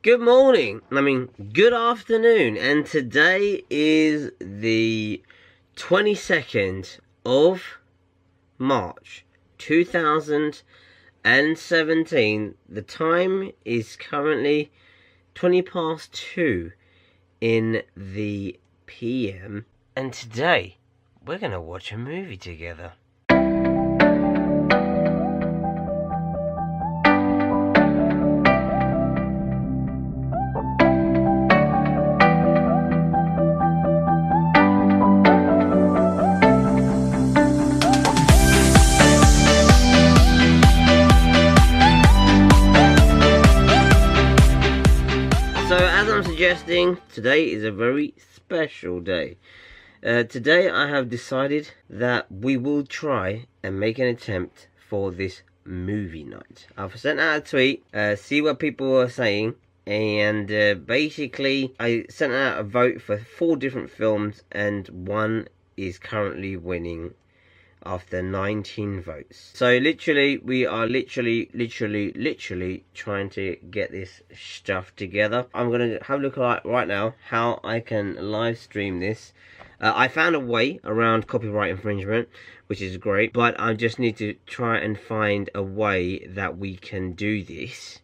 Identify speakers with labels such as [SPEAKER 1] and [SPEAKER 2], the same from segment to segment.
[SPEAKER 1] Good morning, good afternoon, and today is the 22nd of March 2017. The time is currently 20 past 2 in the PM, and today we're gonna watch a movie together. So as I'm suggesting, today is a very special day. Today I have decided that we will try and make an attempt for this movie night. I've sent out a tweet, see what people are saying, and basically I sent out a vote for 4 different films, and one is currently winning after 19 votes. So literally, we are literally trying to get this stuff together. I'm gonna have a look at right now how I can live stream this. I found a way around copyright infringement, which is great, but I just need to try and find a way that we can do this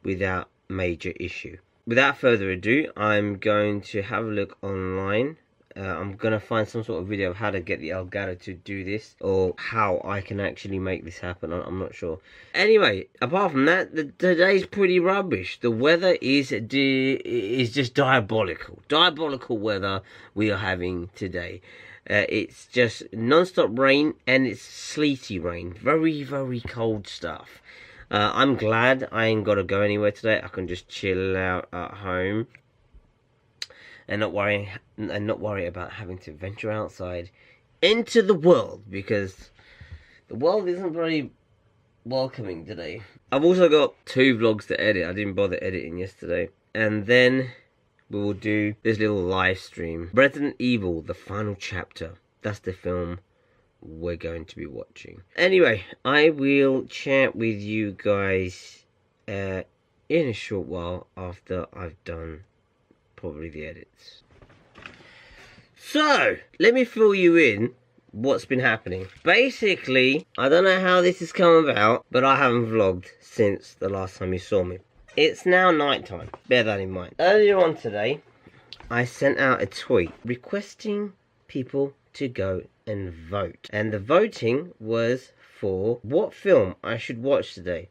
[SPEAKER 1] without major issue. Without further ado, I'm going to have a look online. I'm gonna find some sort of video of how to get the Elgato to do this, or how I can actually make this happen. I'm not sure. Anyway, apart from that, today's pretty rubbish. The weather is just diabolical. Diabolical weather we are having today. It's just non-stop rain, and it's sleety rain. Very, very cold stuff. I'm glad I ain't gotta go anywhere today. I can just chill out at home and not worry about having to venture outside into the world, because the world isn't very welcoming today. I've also got 2 vlogs to edit. I didn't bother editing yesterday, and then we will do this little live stream. Resident Evil, the final chapter. That's the film we're going to be watching. Anyway, I will chat with you guys in a short while after I've done probably the edits. So let me fill you in what's been happening. Basically, I don't know how this has come about, but I haven't vlogged since the last time you saw me. It's now night time, bear that in mind. Earlier on today, I sent out a tweet requesting people to go and vote, and the voting was for what film I should watch today.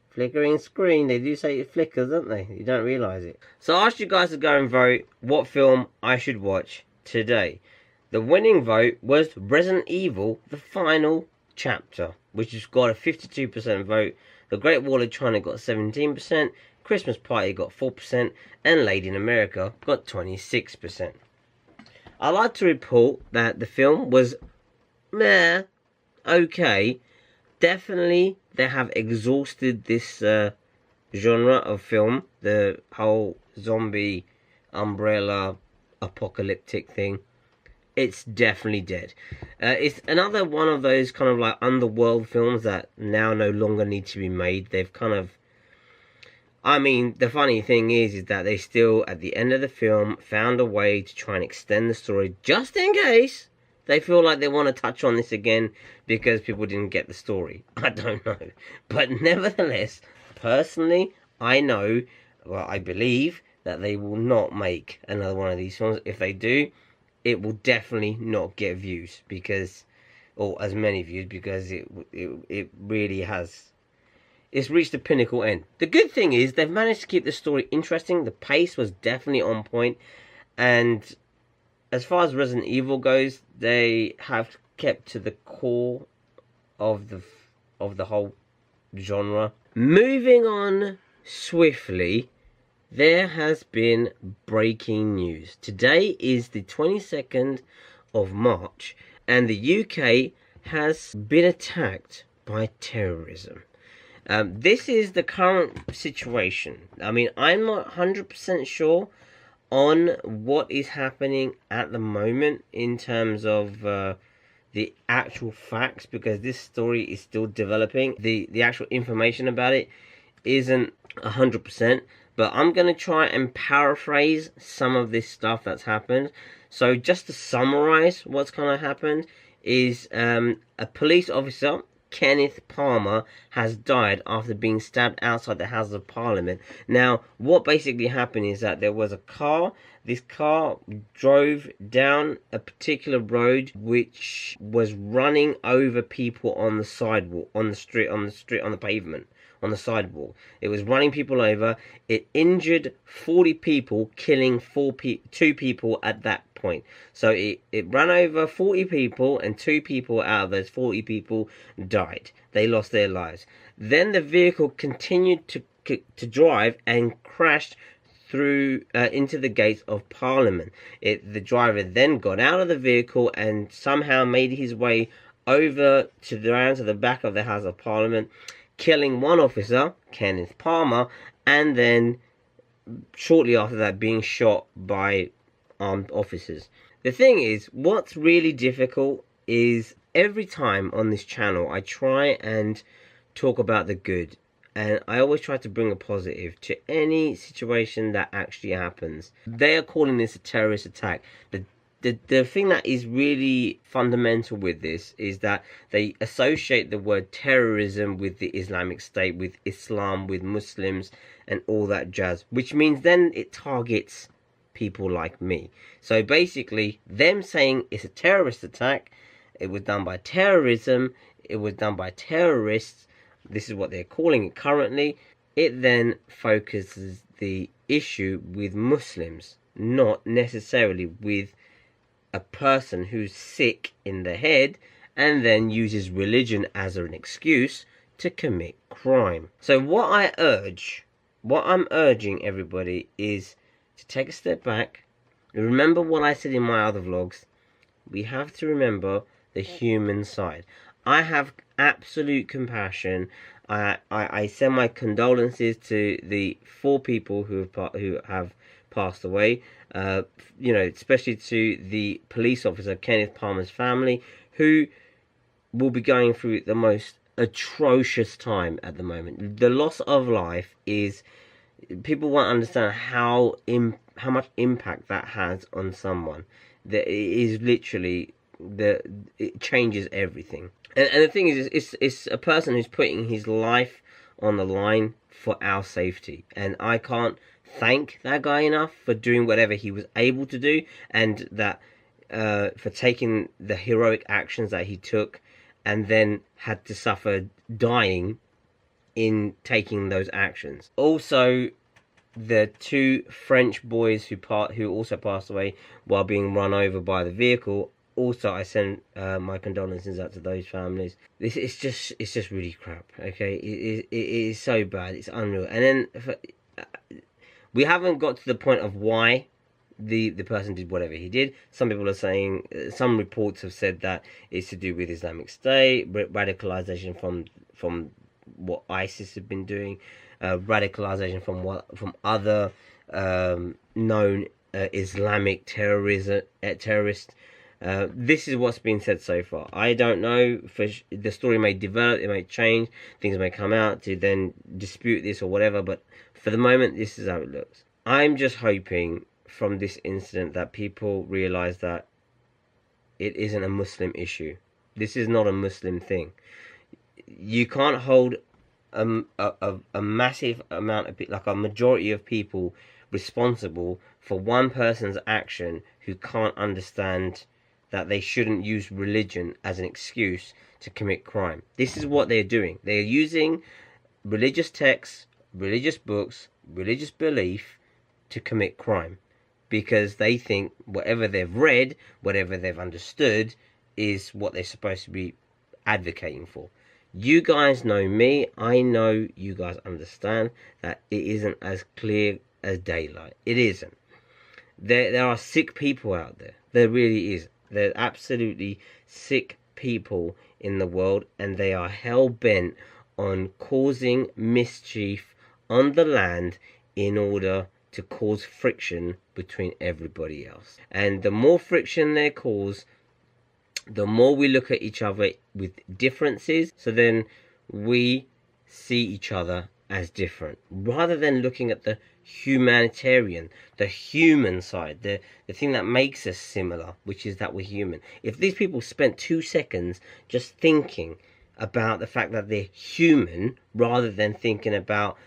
[SPEAKER 1] Flickering screen, they do say it flickers, don't they? You don't realise it. So I asked you guys to go and vote what film I should watch today. The winning vote was Resident Evil, the final chapter, which has got a 52% vote. The Great Wall of China got 17%, Christmas Party got 4%, and Lady in America got 26%. I like to report that the film was meh, okay. Definitely, they have exhausted this genre of film. The whole zombie umbrella apocalyptic thing. It's definitely dead. It's another one of those kind of like underworld films that now no longer need to be made. They've kind of... I mean, the funny thing is that they still, at the end of the film, found a way to try and extend the story just in case they feel like they want to touch on this again because people didn't get the story. I don't know. But nevertheless, personally, I know, well, I believe that they will not make another one of these films. If they do, it will definitely not get views, because, or as many views, because it really has... It's reached the pinnacle end. The good thing is they've managed to keep the story interesting. The pace was definitely on point, and as far as Resident Evil goes, they have kept to the core of the whole genre. Moving on swiftly, there has been breaking news. Today is the 22nd of March, and the UK has been attacked by terrorism. This is the current situation. I mean, I'm not 100% sure on what is happening at the moment in terms of the actual facts, because this story is still developing. The actual information about it isn't 100%, but I'm going to try and paraphrase some of this stuff that's happened. So just to summarize what's kind of happened is a police officer, Kenneth Palmer, has died after being stabbed outside the House of Parliament. Now, what basically happened is that there was a car. This car drove down a particular road which was running over people on the sidewalk, on the pavement, on the sidewalk. It was running people over. It injured 40 people, killing 2 people at that point. So it ran over 40 people, and 2 people out of those 40 people died. They lost their lives. Then the vehicle continued to drive and crashed through into the gates of Parliament. The driver then got out of the vehicle and somehow made his way over to the back of the House of Parliament, killing one officer, Kenneth Palmer, and then shortly after that being shot by armed officers. The thing is, what's really difficult is every time on this channel I try and talk about the good, and I always try to bring a positive to any situation that actually happens. They are calling this a terrorist attack. The thing that is really fundamental with this is that they associate the word terrorism with the Islamic State, with Islam, with Muslims, and all that jazz, which means then it targets people like me. So basically, them saying it's a terrorist attack, it was done by terrorism, it was done by terrorists, this is what they're calling it currently, it then focuses the issue with Muslims, not necessarily with a person who's sick in the head and then uses religion as an excuse to commit crime. So what I'm urging everybody is to take a step back. Remember what I said in my other vlogs. We have to remember the human side. I have absolute compassion. I send my condolences to the 4 people who have passed away. You know, especially to the police officer, Kenneth Palmer's family, who will be going through the most atrocious time at the moment. The loss of life is, people won't understand how much impact that has on someone. That it is literally, it changes everything. And the thing is, it's a person who's putting his life on the line for our safety, and I can't thank that guy enough for doing whatever he was able to do, and that for taking the heroic actions that he took, and then had to suffer dying in taking those actions. Also, the 2 French boys who also passed away while being run over by the vehicle. Also, I send my condolences out to those families. It's just really crap. Okay, it is so bad. It's unreal. And then we haven't got to the point of why the person did whatever he did. Some people are saying, some reports have said that it's to do with Islamic State, radicalization from what ISIS have been doing, radicalization from other known Islamic terrorists. This is what's been said so far. I don't know. The story may develop, it may change, things may come out to then dispute this or whatever, but for the moment, this is how it looks. I'm just hoping from this incident that people realize that it isn't a Muslim issue. This is not a Muslim thing. You can't hold a massive amount of people, like a majority of people, responsible for one person's action who can't understand that they shouldn't use religion as an excuse to commit crime. This is what they're doing. They're using religious texts, religious books, religious belief to commit crime, because they think whatever they've read, whatever they've understood, is what they're supposed to be advocating for. You guys know me. I know you guys understand that it isn't as clear as daylight. It isn't. There are sick people out there. There really is. There are absolutely sick people in the world, and they are hell-bent on causing mischief on the land in order to cause friction between everybody else. And the more friction they cause, the more we look at each other with differences, so then we see each other as different, rather than looking at the humanitarian, the human side, the thing that makes us similar, which is that we're human. If these people spent 2 seconds just thinking about the fact that they're human, rather than thinking about,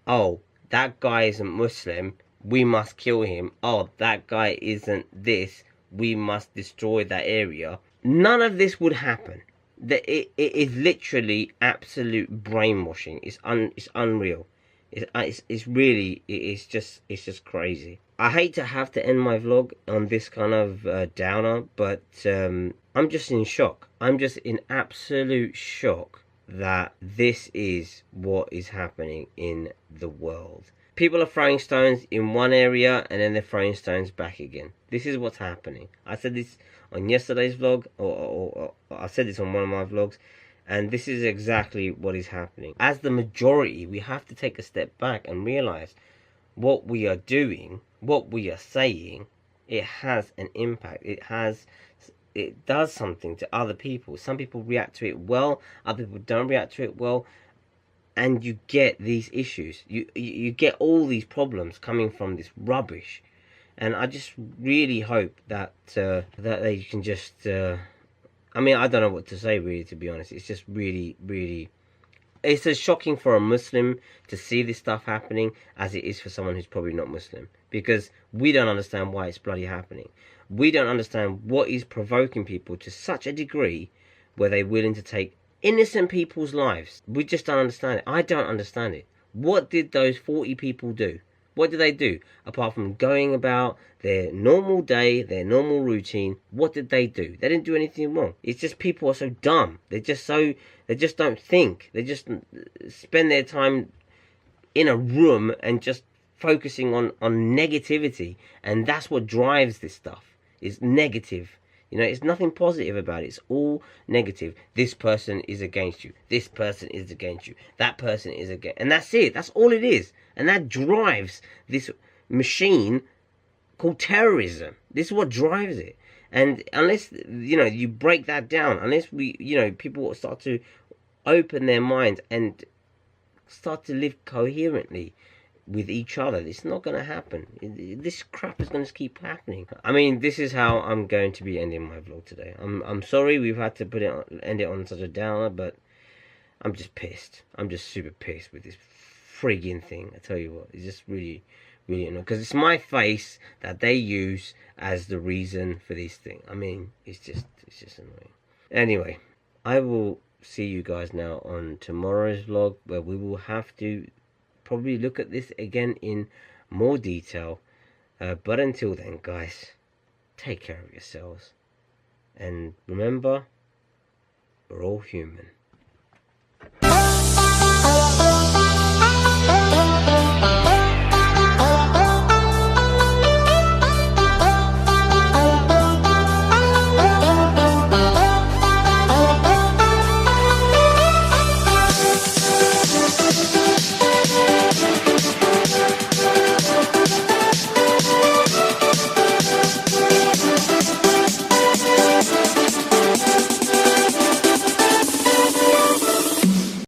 [SPEAKER 1] oh, that guy isn't Muslim, we must kill him. Oh, that guy isn't this, we must destroy that area. None of this would happen. It is literally absolute brainwashing. It's unreal. It's really, it's just crazy. I hate to have to end my vlog on this kind of downer, but I'm just in shock. I'm just in absolute shock that this is what is happening in the world. People are throwing stones in one area and then they're throwing stones back again. This is what's happening. I said this on yesterday's vlog, or I said this on one of my vlogs, and this is exactly what is happening. As the majority, we have to take a step back and realize what we are doing, what we are saying, it has an impact. It does something to other people. Some people react to it well, other people don't react to it well, and you get these issues. You get all these problems coming from this rubbish. And I just really hope that that they can just I mean, I don't know what to say, really, to be honest. It's just really, really, it's as shocking for a Muslim to see this stuff happening as it is for someone who's probably not Muslim, because we don't understand why it's bloody happening. We don't understand what is provoking people to such a degree where they're willing to take innocent people's lives. We just don't understand it. I don't understand it. What did those 40 people do? What did they do? Apart from going about their normal day, their normal routine, what did they do? They didn't do anything wrong. It's just people are so dumb. They just don't think. They just spend their time in a room and just focusing on negativity. And that's what drives this stuff. It's negative. You know, it's nothing positive about it. It's all negative. This person is against you. This person is against you. That person is against. And that's it. That's all it is. And that drives this machine called terrorism. This is what drives it. And unless, you know, you break that down, unless we, you know, people start to open their minds and start to live coherently with each other, it's not going to happen. This crap is going to keep happening. I mean, this is how I'm going to be ending my vlog today. I'm sorry we've had to end it on such a downer, but I'm just pissed. I'm just super pissed with this frigging thing. I tell you what, it's just really, really annoying, because it's my face that they use as the reason for this thing. I mean, it's just annoying. Anyway, I will see you guys now on tomorrow's vlog, where we will have to probably look at this again in more detail. But until then, guys, take care of yourselves. And remember, we're all human.